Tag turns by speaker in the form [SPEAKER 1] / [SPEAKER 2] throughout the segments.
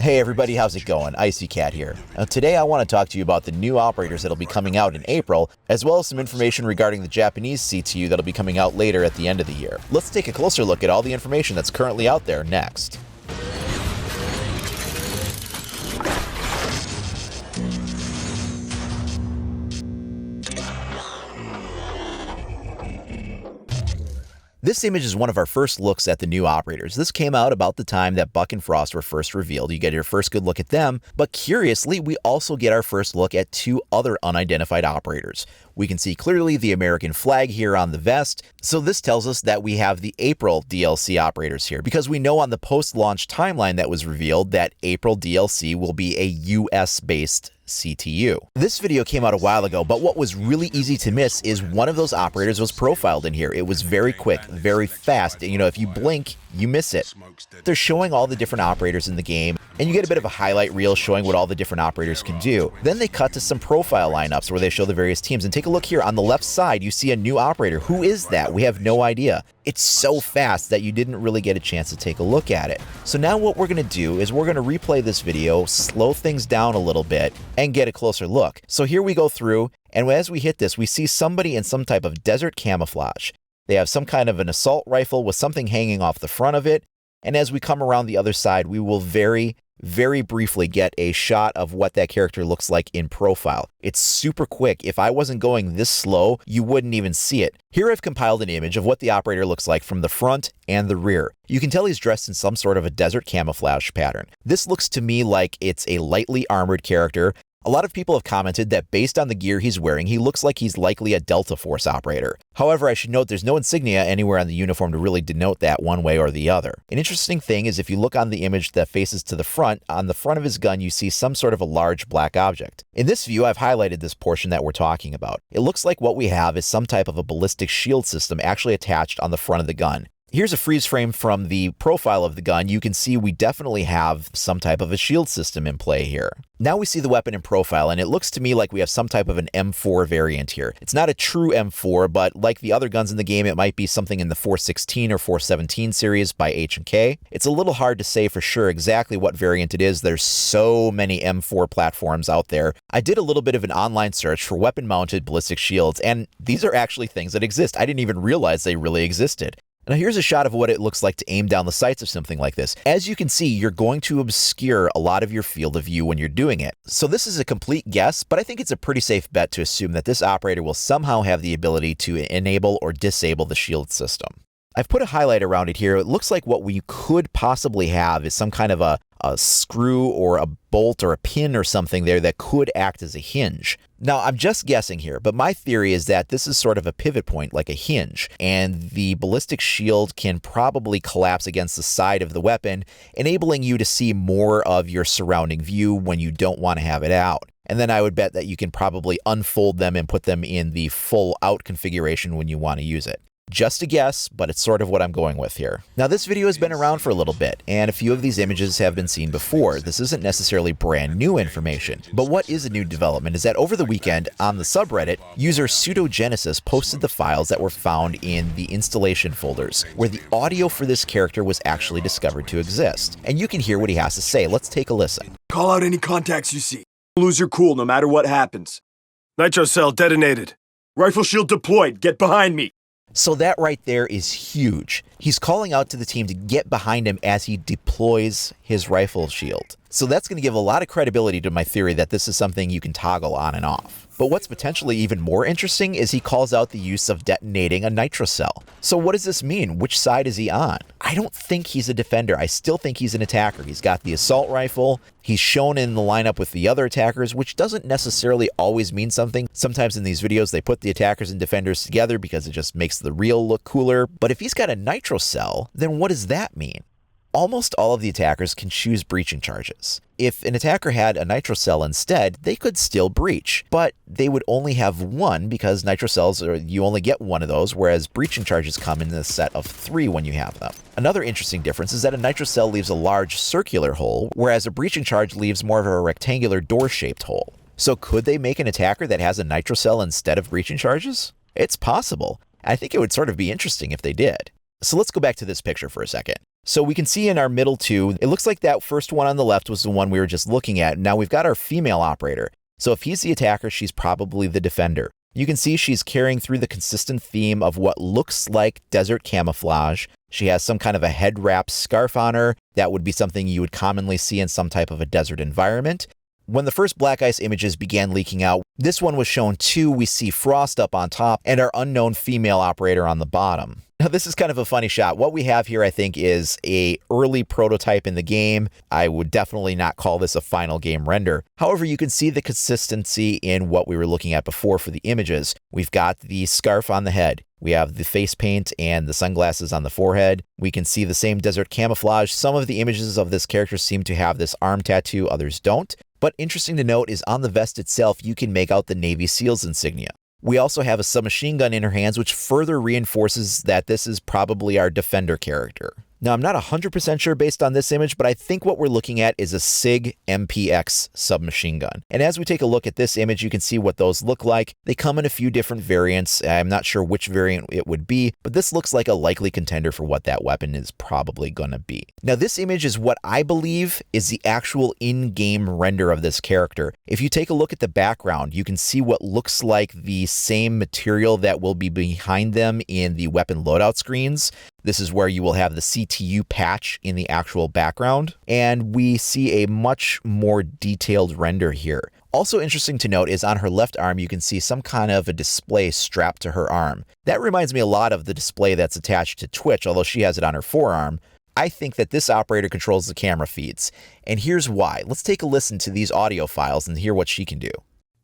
[SPEAKER 1] Hey everybody, how's it going? Icy Cat here. Now today I want to talk to you about the new operators that'll be coming out in April, as well as some information regarding the Japanese CTU that'll be coming out later at the end of the year. Let's take a closer look at all the information that's currently out there next. This image is one of our first looks at the new operators. This came out about the time that Buck and Frost were first revealed. You get your first good look at them, but curiously, we also get our first look at two other unidentified operators. We can see clearly the American flag here on the vest, so this tells us that we have the April DLC operators here, because we know on the post-launch timeline that was revealed that April DLC will be a US-based CTU. This video came out a while ago, but what was really easy to miss is one of those operators was profiled in here. It was very quick, very fast, and if you blink, you miss it. They're showing all the different operators in the game, and you get a bit of a highlight reel showing what all the different operators can do. Then they cut to some profile lineups where they show the various teams, and take a look here on the left side, you see a new operator. Who is that? We have no idea. It's so fast that you didn't really get a chance to take a look at it. So now what we're going to do is we're going to replay this video, slow things down a little bit, and get a closer look. So here we go through, and as we hit this, we see somebody in some type of desert camouflage. They have some kind of an assault rifle with something hanging off the front of it, and as we come around the other side, we will very briefly get a shot of what that character looks like in profile. It's super quick. If I wasn't going this slow, you wouldn't even see it. Here I've compiled an image of what the operator looks like from the front and the rear. You can tell he's dressed in some sort of a desert camouflage pattern. This looks to me like it's a lightly armored character. A lot of people have commented that based on the gear he's wearing, he looks like he's likely a Delta Force operator. However, I should note there's no insignia anywhere on the uniform to really denote that one way or the other. An interesting thing is if you look on the image that faces to the front, on the front of his gun you see some sort of a large black object. In this view, I've highlighted this portion that we're talking about. It looks like what we have is some type of a ballistic shield system actually attached on the front of the gun. Here's a freeze frame from the profile of the gun. You can see we definitely have some type of a shield system in play here. Now we see the weapon in profile, and it looks to me like we have some type of an M4 variant here. It's not a true M4, but like the other guns in the game, it might be something in the 416 or 417 series by H&K. It's a little hard to say for sure exactly what variant it is. There's so many M4 platforms out there. I did a little bit of an online search for weapon-mounted ballistic shields, and these are actually things that exist. I didn't even realize they really existed. Now here's a shot of what it looks like to aim down the sights of something like this. As you can see, you're going to obscure a lot of your field of view when you're doing it. So this is a complete guess, but I think it's a pretty safe bet to assume that this operator will somehow have the ability to enable or disable the shield system. I've put a highlight around it here. It looks like what we could possibly have is some kind of a screw or a bolt or a pin or something there that could act as a hinge. Now, I'm just guessing here, but my theory is that this is sort of a pivot point, like a hinge, and the ballistic shield can probably collapse against the side of the weapon, enabling you to see more of your surrounding view when you don't want to have it out. And then I would bet that you can probably unfold them and put them in the full out configuration when you want to use it. Just a guess, but it's sort of what I'm going with here. Now this video has been around for a little bit, and a few of these images have been seen before. This isn't necessarily brand new information, but what is a new development is that over the weekend on the subreddit, user Pseudogenesis posted the files that were found in the installation folders, where the audio for this character was actually discovered to exist. And you can hear what he has to say. Let's take a listen.
[SPEAKER 2] Call out any contacts you see. Lose your cool no matter what happens. Nitro cell detonated. Rifle shield deployed. Get behind me.
[SPEAKER 1] So that right there is huge. He's calling out to the team to get behind him as he deploys his rifle shield. So that's going to give a lot of credibility to my theory that this is something you can toggle on and off. But what's potentially even more interesting is he calls out the use of detonating a nitro cell. So what does this mean? Which side is he on? I don't think he's a defender. I still think he's an attacker. He's got the assault rifle. He's shown in the lineup with the other attackers, which doesn't necessarily always mean something. Sometimes in these videos, they put the attackers and defenders together because it just makes the reel look cooler. But if he's got a nitro cell, then what does that mean? Almost all of the attackers can choose breaching charges. If an attacker had a nitro cell instead, they could still breach, but they would only have one because nitro cells, you only get one of those, whereas breaching charges come in a set of 3 when you have them. Another interesting difference is that a nitro cell leaves a large circular hole, whereas a breaching charge leaves more of a rectangular door-shaped hole. So could they make an attacker that has a nitro cell instead of breaching charges? It's possible. I think it would sort of be interesting if they did. So let's go back to this picture for a second. So we can see in our middle two, it looks like that first one on the left was the one we were just looking at. Now we've got our female operator. So if he's the attacker, she's probably the defender. You can see she's carrying through the consistent theme of what looks like desert camouflage. She has some kind of a head wrap scarf on her. That would be something you would commonly see in some type of a desert environment. When the first black ice images began leaking out, this one was shown too. We see Frost up on top and our unknown female operator on the bottom. Now, this is kind of a funny shot. What we have here, I think, is a early prototype in the game. I would definitely not call this a final game render. However, you can see the consistency in what we were looking at before for the images. We've got the scarf on the head. We have the face paint and the sunglasses on the forehead. We can see the same desert camouflage. Some of the images of this character seem to have this arm tattoo, others don't. But interesting to note is on the vest itself, you can make out the Navy SEALs insignia. We also have a submachine gun in her hands, which further reinforces that this is probably our defender character. Now, I'm not 100% sure based on this image, but I think what we're looking at is a SIG MPX submachine gun. And as we take a look at this image, you can see what those look like. They come in a few different variants. I'm not sure which variant it would be, but this looks like a likely contender for what that weapon is probably going to be. Now, this image is what I believe is the actual in-game render of this character. If you take a look at the background, you can see what looks like the same material that will be behind them in the weapon loadout screens. This is where you will have the CTU patch in the actual background, and we see a much more detailed render here. Also interesting to note is on her left arm, you can see some kind of a display strapped to her arm. That reminds me a lot of the display that's attached to Twitch, although she has it on her forearm. I think that this operator controls the camera feeds, and here's why. Let's take a listen to these audio files and hear what she can do.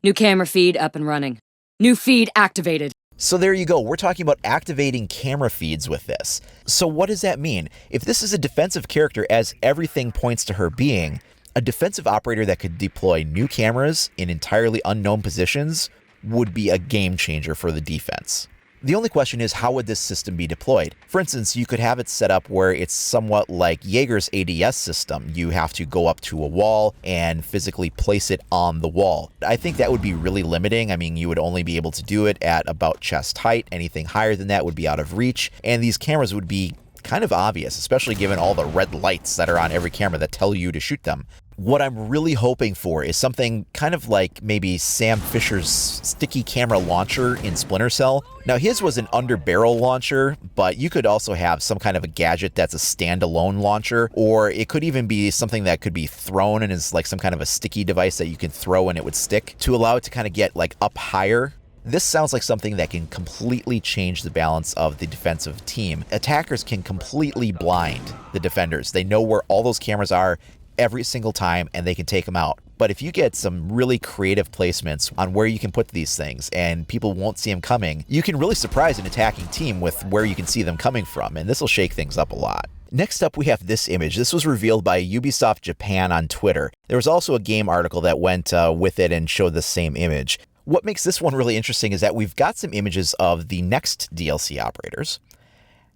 [SPEAKER 3] New camera feed up and running. New feed activated.
[SPEAKER 1] So there you go. We're talking about activating camera feeds with this. So what does that mean? If this is a defensive character, as everything points to her being, a defensive operator that could deploy new cameras in entirely unknown positions would be a game changer for the defense. The only question is, how would this system be deployed? For instance, you could have it set up where it's somewhat like Jaeger's ADS system. You have to go up to a wall and physically place it on the wall. I think that would be really limiting. I mean, you would only be able to do it at about chest height. Anything higher than that would be out of reach. And these cameras would be kind of obvious, especially given all the red lights that are on every camera that tell you to shoot them. What I'm really hoping for is something kind of like maybe Sam Fisher's sticky camera launcher in Splinter Cell. Now, his was an under-barrel launcher, but you could also have some kind of a gadget that's a standalone launcher, or it could even be something that could be thrown and is like some kind of a sticky device that you can throw and it would stick to allow it to kind of get like up higher. This sounds like something that can completely change the balance of the defensive team. Attackers can completely blind the defenders. They know where all those cameras are every single time and they can take them out. But if you get some really creative placements on where you can put these things and people won't see them coming, you can really surprise an attacking team with where you can see them coming from, and this will shake things up a lot. Next up, we have this image. This was revealed by Ubisoft Japan on Twitter. There was also a game article that went with it and showed the same image. What makes this one really interesting is that we've got some images of the next DLC operators.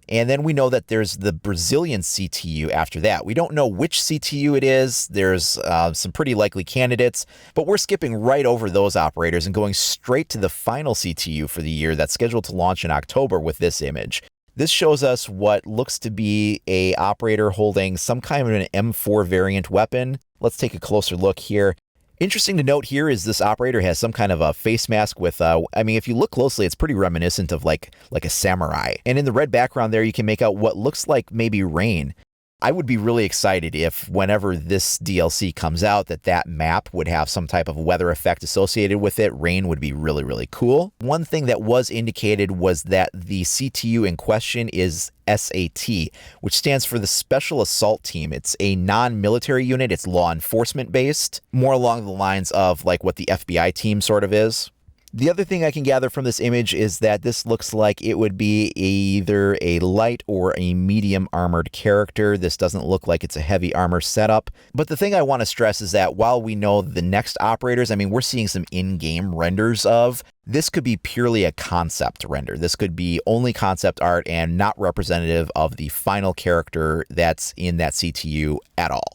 [SPEAKER 1] And then we know that there's the Brazilian CTU after that. We don't know which CTU it is. There's some pretty likely candidates, but we're skipping right over those operators and going straight to the final CTU for the year that's scheduled to launch in October with this image. This shows us what looks to be a operator holding some kind of an M4 variant weapon. Let's take a closer look here. Interesting to note here is this operator has some kind of a face mask with, I mean, if you look closely, it's pretty reminiscent of like a samurai. And in the red background there, you can make out what looks like maybe rain. I would be really excited if whenever this DLC comes out that map would have some type of weather effect associated with it. Rain would be really, really cool. One thing that was indicated was that the CTU in question is SAT, which stands for the Special Assault Team. It's a non-military unit. It's law enforcement based, more along the lines of like what the FBI team sort of is. The other thing I can gather from this image is that this looks like it would be either a light or a medium armored character. This doesn't look like it's a heavy armor setup. But the thing I want to stress is that while we know the next operators, I mean, we're seeing some in-game renders of, this could be purely a concept render. This could be only concept art and not representative of the final character that's in that CTU at all.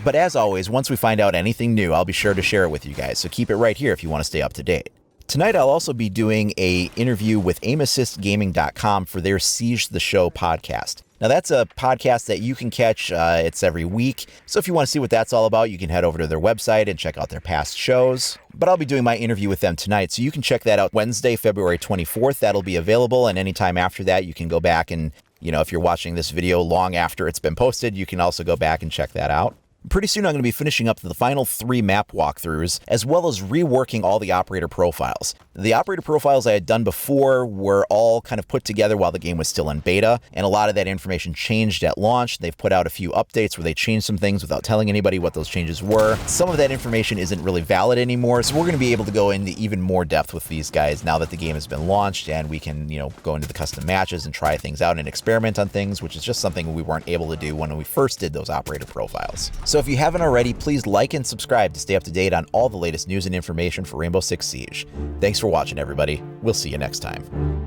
[SPEAKER 1] But as always, once we find out anything new, I'll be sure to share it with you guys. So keep it right here if you want to stay up to date. Tonight, I'll also be doing an interview with AimAssistGaming.com for their Siege the Show podcast. Now, that's a podcast that you can catch. It's every week. So if you want to see what that's all about, you can head over to their website and check out their past shows. But I'll be doing my interview with them tonight, so you can check that out Wednesday, February 24th. That'll be available, and anytime after that, you can go back and, if you're watching this video long after it's been posted, you can also go back and check that out. Pretty soon I'm going to be finishing up the final 3 map walkthroughs, as well as reworking all the operator profiles. The operator profiles I had done before were all kind of put together while the game was still in beta, and a lot of that information changed at launch. They've put out a few updates where they changed some things without telling anybody what those changes were. Some of that information isn't really valid anymore, so we're going to be able to go into even more depth with these guys now that the game has been launched, and we can, go into the custom matches and try things out and experiment on things, which is just something we weren't able to do when we first did those operator profiles. So if you haven't already, please like and subscribe to stay up to date on all the latest news and information for Rainbow Six Siege. Thanks for watching, everybody. We'll see you next time.